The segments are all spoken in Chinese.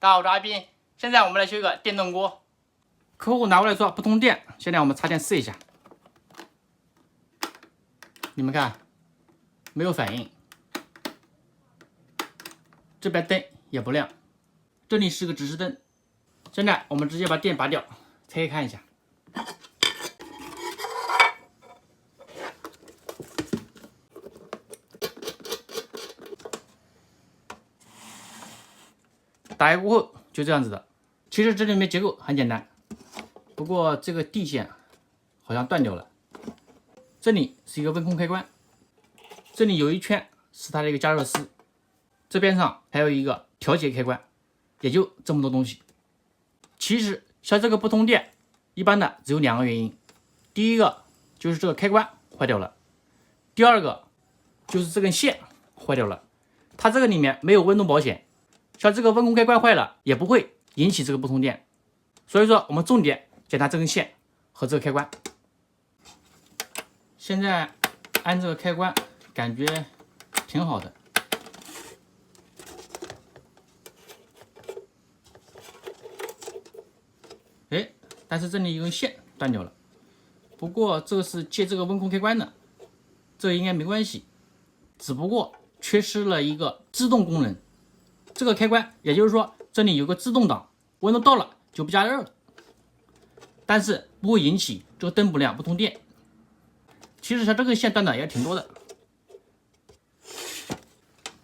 大家好，我是阿斌。现在我们来修一个电动锅。客户拿过来说不通电，现在我们插电试一下。你们看，没有反应。这边灯也不亮，这里是个指示灯。现在我们直接把电拔掉，拆开看一下。打开过后就这样子的。其实这里面结构很简单，不过这个地线好像断掉了。这里是一个温控开关，这里有一圈是它的一个加热丝，这边上还有一个调节开关，也就这么多东西。其实像这个不通电，一般的只有2个原因，第一个就是这个开关坏掉了，第二个就是这根线坏掉了，它这个里面没有温度保险。像这个温控开关坏了也不会引起这个不通电，所以说我们重点检查这根线和这个开关。现在按这个开关感觉挺好的，但是这里有根线断掉了，不过这是接这个温控开关的，这应该没关系，只不过缺失了一个自动功能。这个开关，也就是说这里有个自动挡，温度到了就不加热了，但是不会引起这个灯不亮不通电。其实像这根线断的也挺多的。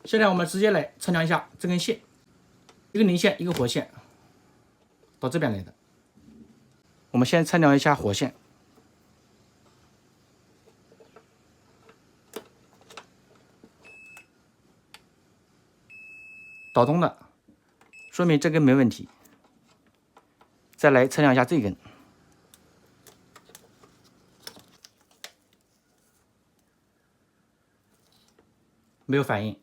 现在我们直接来测量一下这根线，一个零线一个火线到这边来的。我们先测量一下火线，导通的，说明这根没问题。再来测量一下这根，没有反应，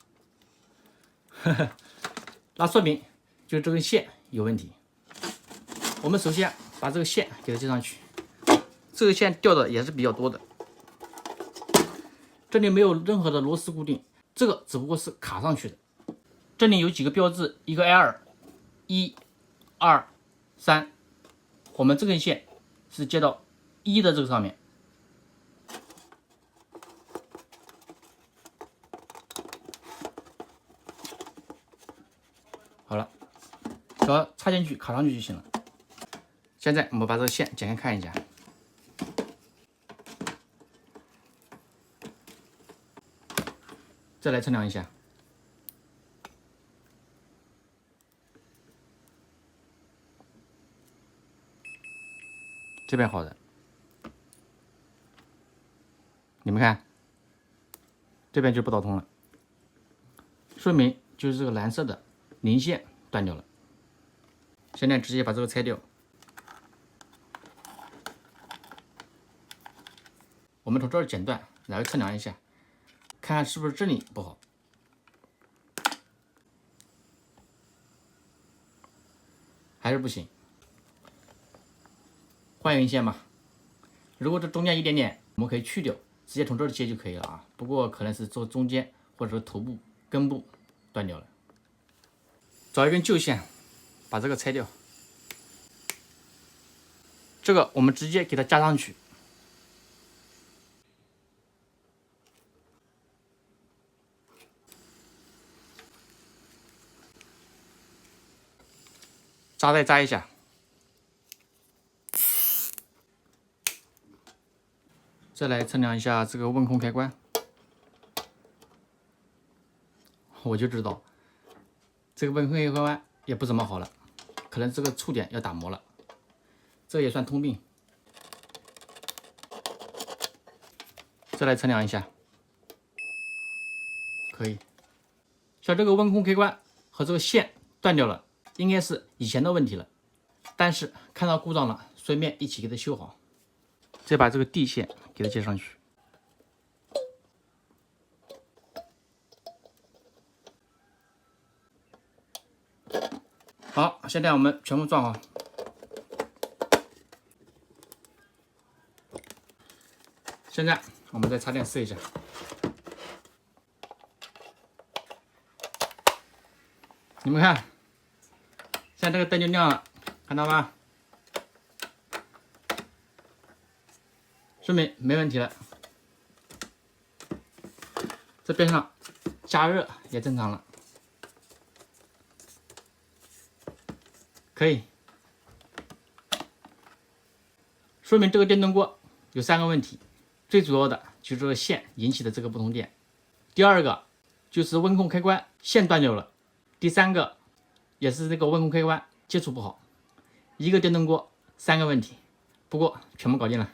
那说明就是这根线有问题。我们首先把这个线给它接上去，这个线掉的也是比较多的，这里没有任何的螺丝固定，这个只不过是卡上去的。这里有几个标志，一个 L，1、2、3，我们这根线是接到1的这个上面。好了，只要插进去卡上去就行了。现在我们把这个线剪开看一下，再来测量一下。这边好的，你们看，这边就不导通了，说明就是这个蓝色的零线断掉了。现在直接把这个拆掉，我们从这儿剪断，然后测量一下，看看是不是这里不好。还是不行，换一根线吧。如果这中间一点点，我们可以去掉，直接从这儿接就可以了啊。不过可能是做中间或者说头部、根部断掉了。找一根旧线，把这个拆掉。这个我们直接给它加上去。扎再扎一下。再来测量一下这个温控开关，我就知道这个温控开关也不怎么好了，可能这个触点要打磨了，这也算通病。再来测量一下，可以。像这个温控开关和这个线断掉了，应该是以前的问题了，但是看到故障了，顺便一起给它修好。再把这个地线给它接上去。好，现在我们全部装好。现在我们再插电试一下。你们看，现在这个灯就亮了，看到吗？说明没问题了。这边上加热也正常了，可以。说明这个电动锅有3个问题，最主要的就是这个线引起的这个不通电，第二个就是温控开关线断流了，第3个也是这个温控开关接触不好。一个电动锅3个问题，不过全部搞定了。